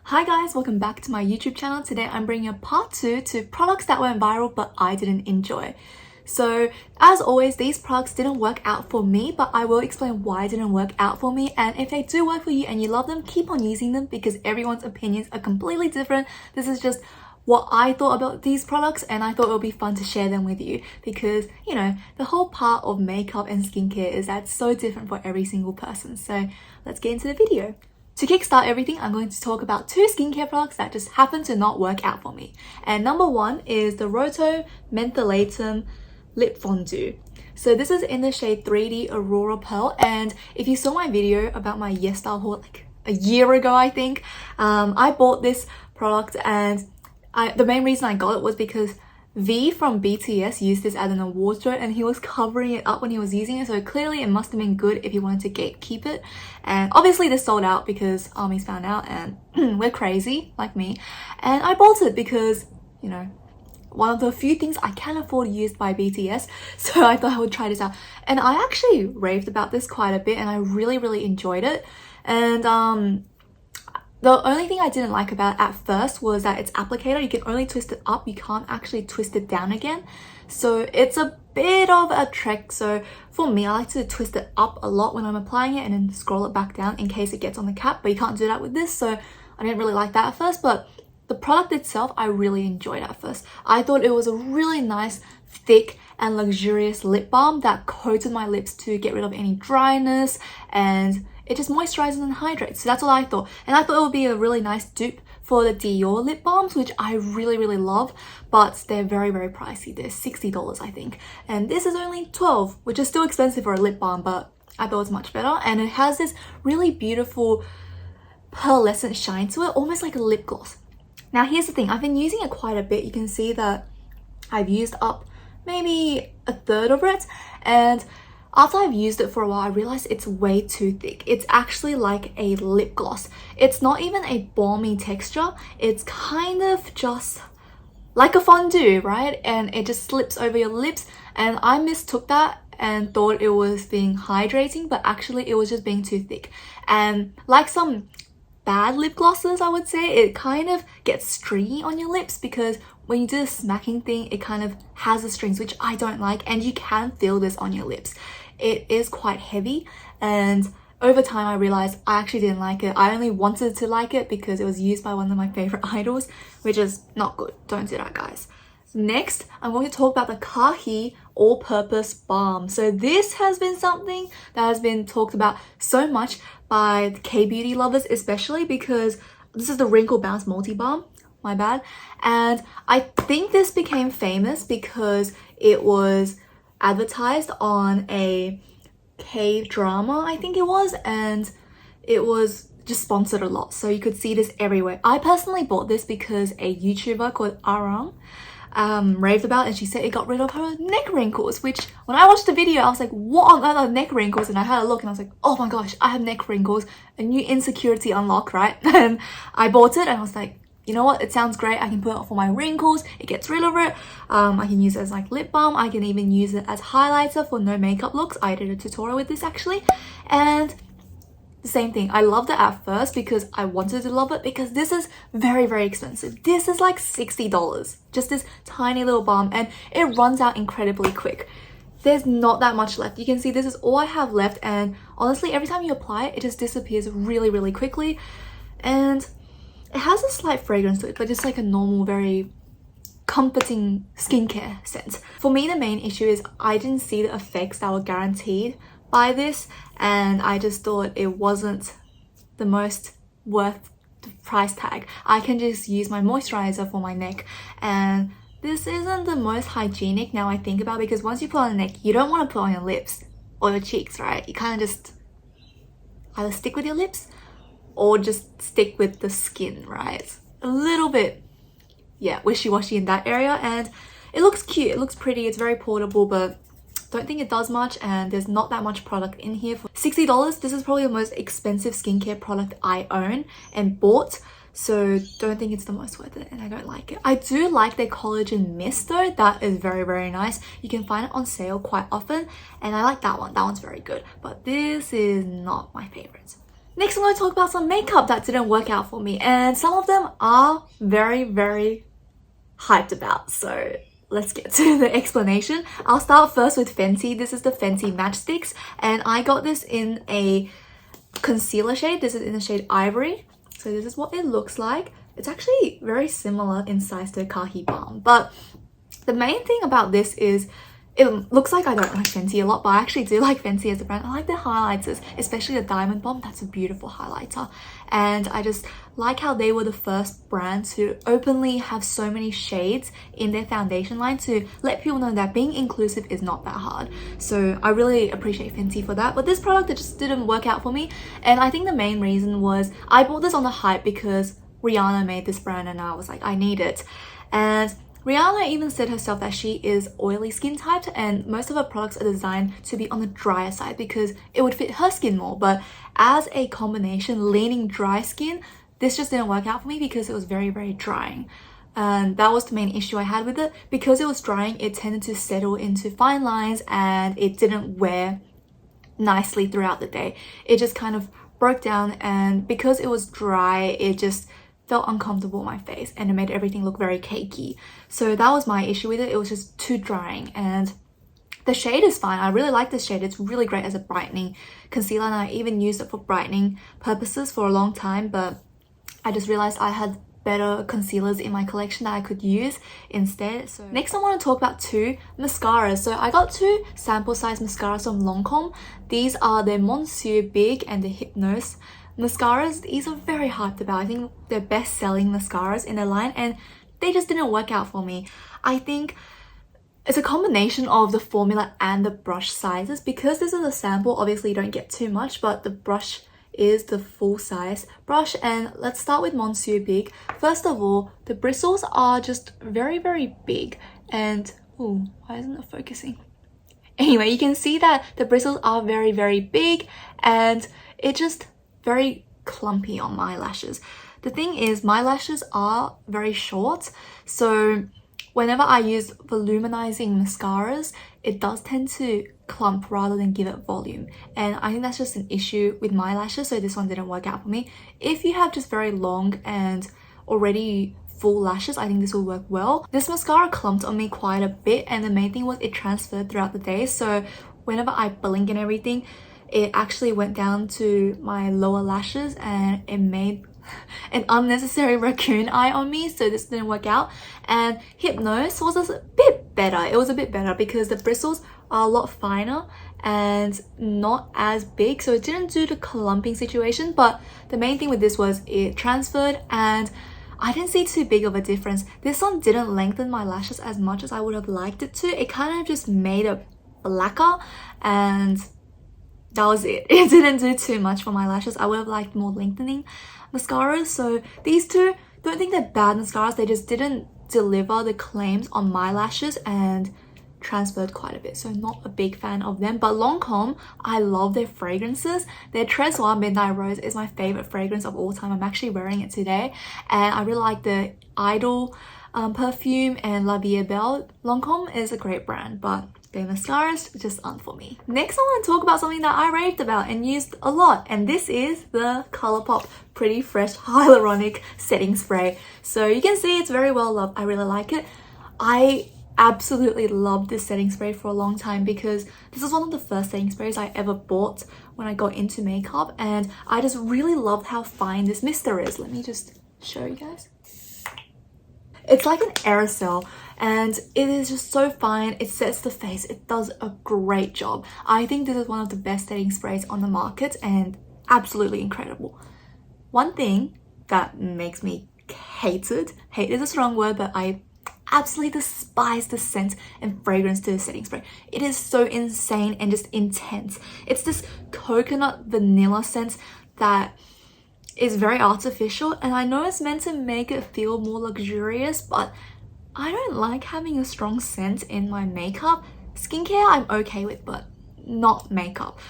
Hi guys, welcome back to my YouTube channel. Today I'm bringing a part 2 to products that went viral but I didn't enjoy. So as always, these products didn't work out for me, but I will explain why it didn't work out for me. And if they do work for you and you love them, keep on using them because everyone's opinions are completely different. This is just what I thought about these products and I thought it would be fun to share them with you because, you know, the whole part of makeup and skincare is that it's so different for every single person. So let's get into the video. To kickstart everything, I'm going to talk about 2 skincare products that just happen to not work out for me. And number 1 is the Rohto Mentholatum Lip Fondue. So this is in the shade 3D Aurora Pearl, and if you saw my video about my YesStyle haul like a year ago, I think, I bought this product and the main reason I got it was because V from BTS used this at an awards show and he was covering it up when he was using it, so clearly it must have been good if he wanted to gatekeep it. And obviously this sold out because armies found out and we're crazy like me, and I bought it because, you know, one of the few things I can afford used by BTS, so I thought I would try this out. And I actually raved about this quite a bit and I really enjoyed it. And the only thing I didn't like about it at first was that its applicator, you can only twist it up, you can't actually twist it down again. So it's a bit of a trek. So for me, I like to twist it up a lot when I'm applying it and then scroll it back down in case it gets on the cap, but you can't do that with this. So I didn't really like that at first, but the product itself, I really enjoyed at first. I thought it was a really nice, thick and luxurious lip balm that coated my lips to get rid of any dryness, and it just moisturizes and hydrates. So that's what I thought. And I thought it would be a really nice dupe for the Dior lip balms, which I really love, but they're very pricey. They're $60, I think. And this is only $12, which is still expensive for a lip balm, but I thought it was much better. And it has this really beautiful pearlescent shine to it, almost like a lip gloss. Now here's the thing, I've been using it quite a bit. You can see that I've used up maybe a third of it, and after I've used it for a while, I realized it's way too thick. It's actually like a lip gloss. It's not even a balmy texture. It's kind of just like a fondue, right? And it just slips over your lips. And I mistook that and thought it was being hydrating, but actually it was just being too thick. And like some bad lip glosses, I would say, it kind of gets stringy on your lips because when you do the smacking thing, it kind of has the strings, which I don't like, and you can feel this on your lips. It is quite heavy, and over time I realized I actually didn't like it. I only wanted to like it because it was used by one of my favorite idols, which is not good. Don't do that, guys. Next, I'm going to talk about the Kahi All-Purpose Balm. So this has been something that has been talked about so much by the K-beauty lovers, especially because this is the Wrinkle Bounce Multi Balm. My bad. And I think this became famous because it was advertised on a K-drama, I think it was, and it was just sponsored a lot, so you could see this everywhere. I personally bought this because a YouTuber called Arang raved about it, and she said it got rid of her neck wrinkles, which when I watched the video I was like, what on earth are neck wrinkles? And I had a look and I was like, oh my gosh, I have neck wrinkles, a new insecurity unlock, right? And I bought it and I was like, you know what, it sounds great. I can put it for my wrinkles, it gets rid of it. I can use it as like lip balm. I can even use it as highlighter for no makeup looks. I did a tutorial with this actually. And the same thing, I loved it at first because I wanted to love it because this is very expensive. This is like $60, just this tiny little balm, and it runs out incredibly quick. There's not that much left. You can see this is all I have left, and honestly every time you apply it, it just disappears really quickly. And it has a slight fragrance to it, but it's like a normal, very comforting skincare scent. For me, the main issue is I didn't see the effects that were guaranteed by this, and I just thought it wasn't the most worth the price tag. I can just use my moisturizer for my neck, and this isn't the most hygienic now I think about, because once you put on the neck, you don't want to put on your lips or your cheeks, right? You kind of just either stick with your lips or just stick with the skin, right? A little bit, yeah, wishy-washy in that area. And it looks cute, it looks pretty, it's very portable, but don't think it does much, and there's not that much product in here. For $60, this is probably the most expensive skincare product I own and bought, so don't think it's the most worth it, and I don't like it. I do like their collagen mist though. That is very nice. You can find it on sale quite often, and I like that one. That one's very good, but this is not my favorite. Next, I'm going to talk about some makeup that didn't work out for me, and some of them are very, very hyped about. So let's get to the explanation. I'll start first with Fenty. This is the Fenty Matchsticks, and I got this in a concealer shade. This is in the shade Ivory. So this is what it looks like. It's actually very similar in size to Kahi Balm, but the main thing about this is it looks like I don't like Fenty a lot, but I actually do like Fenty as a brand. I like their highlighters, especially the Diamond Bomb. That's a beautiful highlighter. And I just like how they were the first brand to openly have so many shades in their foundation line to let people know that being inclusive is not that hard. So I really appreciate Fenty for that. But this product, it just didn't work out for me. And I think the main reason was I bought this on the hype because Rihanna made this brand and I was like, I need it. And Rihanna even said herself that she is oily skin type, and most of her products are designed to be on the drier side because it would fit her skin more. But as a combination leaning dry skin, this just didn't work out for me because it was very, very drying. And that was the main issue I had with it. Because it was drying, it tended to settle into fine lines and it didn't wear nicely throughout the day. It just kind of broke down, and because it was dry, it just felt uncomfortable on my face and it made everything look very cakey. So that was my issue with it. It was just too drying, and the shade is fine. I really like this shade. It's really great as a brightening concealer, and I even used it for brightening purposes for a long time, but I just realized I had better concealers in my collection that I could use instead. So next I want to talk about two mascaras. So I got two sample size mascaras from Lancome. These are the Monsieur Big and the Hypnose mascaras. These are very hyped about. I think they're best selling mascaras in their line, and they just didn't work out for me. I think it's a combination of the formula and the brush sizes. Because this is a sample, obviously you don't get too much, but the brush is the full size brush. And let's start with Monsieur Big. First of all, the bristles are just very, very big, and oh, why isn't it focusing? Anyway, you can see that the bristles are very, very big, and it just very clumpy on my lashes. The thing is, my lashes are very short, so whenever I use voluminizing mascaras, it does tend to clump rather than give it volume, and I think that's just an issue with my lashes, so this one didn't work out for me. If you have just very long and already full lashes, I think this will work well. This mascara clumped on me quite a bit, and the main thing was it transferred throughout the day, so whenever I blink and everything, it actually went down to my lower lashes and it made an unnecessary raccoon eye on me, so this didn't work out. And Hypnose was a bit better. It was a bit better because the bristles are a lot finer and not as big, so it didn't do the clumping situation. But the main thing with this was it transferred, and I didn't see too big of a difference. This one didn't lengthen my lashes as much as I would have liked it to. It kind of just made it blacker, and that was it. It didn't do too much for my lashes. I would have liked more lengthening mascaras. So these two, don't think they're bad mascaras, they just didn't deliver the claims on my lashes and transferred quite a bit, so not a big fan of them. But Lancome, I love their fragrances. Their Tressoir Midnight Rose is my favorite fragrance of all time. I'm actually wearing it today, and I really like the Idol perfume and La Vie est Belle. Lancome is a great brand, but their mascaras just aren't for me. Next, I want to talk about something that I raved about and used a lot, and this is the Colourpop Pretty Fresh Hyaluronic Setting Spray. So you can see it's very well loved. I really like it. I absolutely loved this setting spray for a long time because this is one of the first setting sprays I ever bought when I got into makeup, and I just really loved how fine this mister is. Let me just show you guys. It's like an aerosol, and it is just so fine. It sets the face. It does a great job. I think this is one of the best setting sprays on the market and absolutely incredible. One thing that makes me hate is a strong word, but I absolutely despise the scent and fragrance to the setting spray. It is so insane and just intense. It's this coconut vanilla scent that is very artificial, and I know it's meant to make it feel more luxurious, but I don't like having a strong scent in my makeup. Skincare I'm okay with, but not makeup.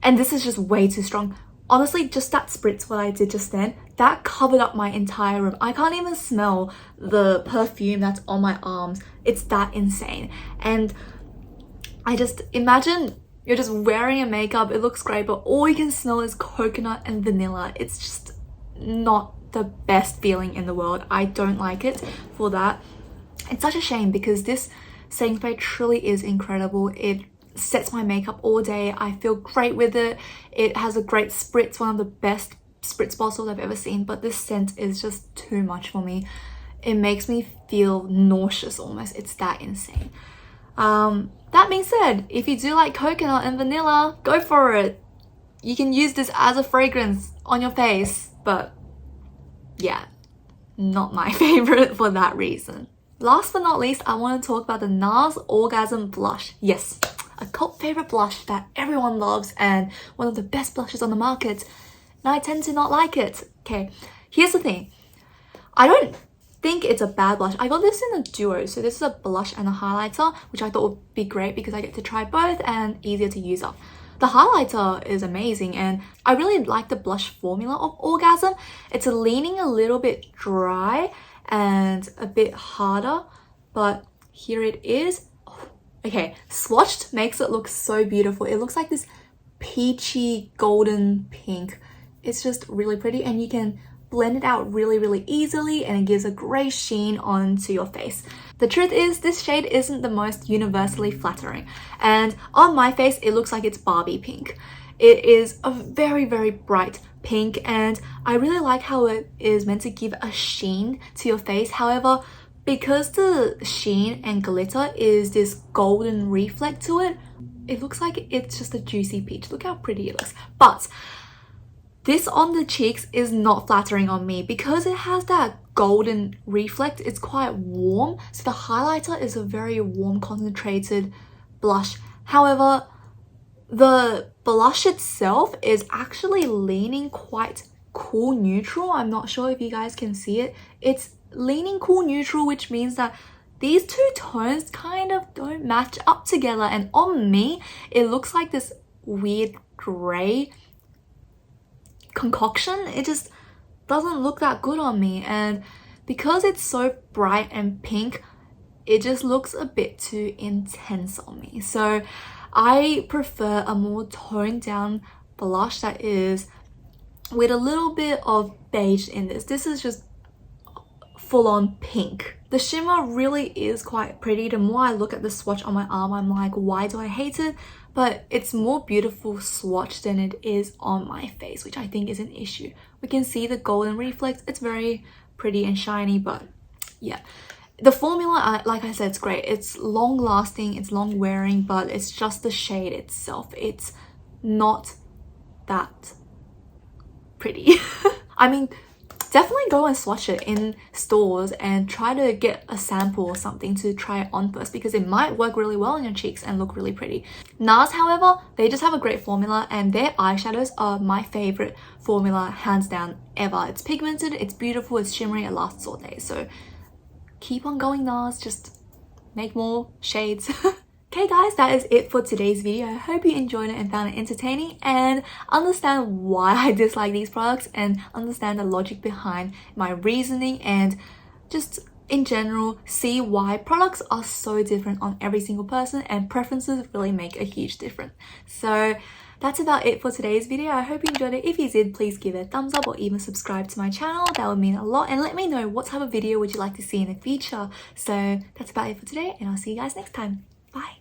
And this is just way too strong. Honestly, just that spritz what I did just then, that covered up my entire room. I can't even smell the perfume that's on my arms. It's that insane. And I just imagine you're just wearing a makeup, it looks great, but all you can smell is coconut and vanilla. It's just not the best feeling in the world. I don't like it for that. It's such a shame because this setting spray truly is incredible. It sets my makeup all day. I feel great with it. It has a great spritz, one of the best spritz bottles I've ever seen, but this scent is just too much for me. It makes me feel nauseous almost. It's that insane. That being said, if you do like coconut and vanilla, go for it. You can use this as a fragrance on your face, but yeah, not my favorite for that reason. Last but not least, I want to talk about the NARS Orgasm Blush. Yes, a cult favorite blush that everyone loves and one of the best blushes on the market. And I tend to not like it. Okay, here's the thing. I don't think it's a bad blush. I got this in a duo, so this is a blush and a highlighter, which I thought would be great because I get to try both and easier to use up. The highlighter is amazing and I really like the blush formula of Orgasm. It's leaning a little bit dry and a bit harder, but here it is. Okay, swatched makes it look so beautiful. It looks like this peachy golden pink. It's just really pretty and you can blend it out really easily and it gives a grey sheen onto your face. The truth is, this shade isn't the most universally flattering, and on my face it looks like it's Barbie pink. It is a very bright pink and I really like how it is meant to give a sheen to your face. However, because the sheen and glitter is this golden reflect to it, it looks like it's just a juicy peach. Look how pretty it looks. But this on the cheeks is not flattering on me because it has that golden reflect. It's quite warm, so the highlighter is a very warm concentrated blush. However, the blush itself is actually leaning quite cool neutral. I'm not sure if you guys can see it. It's leaning cool neutral, which means that these two tones kind of don't match up together, and on me it looks like this weird gray concoction. It just doesn't look that good on me, and because it's so bright and pink, it just looks a bit too intense on me. So I prefer a more toned down blush that is with a little bit of beige in this. This is just full-on pink. The shimmer really is quite pretty. The more I look at the swatch on my arm, I'm like, why do I hate it? But it's more beautiful swatch than it is on my face, which I think is an issue. We can see the golden reflex. It's very pretty and shiny, but yeah. The formula, like I said, it's great. It's long lasting, it's long wearing, but it's just the shade itself. It's not that pretty. I mean, definitely go and swatch it in stores and try to get a sample or something to try it on first, because it might work really well on your cheeks and look really pretty. NARS, however, they just have a great formula and their eyeshadows are my favorite formula hands down ever. It's pigmented, it's beautiful, it's shimmery, it lasts all day. So keep on going, NARS, just make more shades. Okay guys, that is it for today's video. I hope you enjoyed it and found it entertaining and understand why I dislike these products and understand the logic behind my reasoning, and just in general see why products are so different on every single person and preferences really make a huge difference. So that's about it for today's video. I hope you enjoyed it. If you did, please give it a thumbs up or even subscribe to my channel. That would mean a lot, and let me know what type of video would you like to see in the future. So that's about it for today, and I'll see you guys next time. Bye.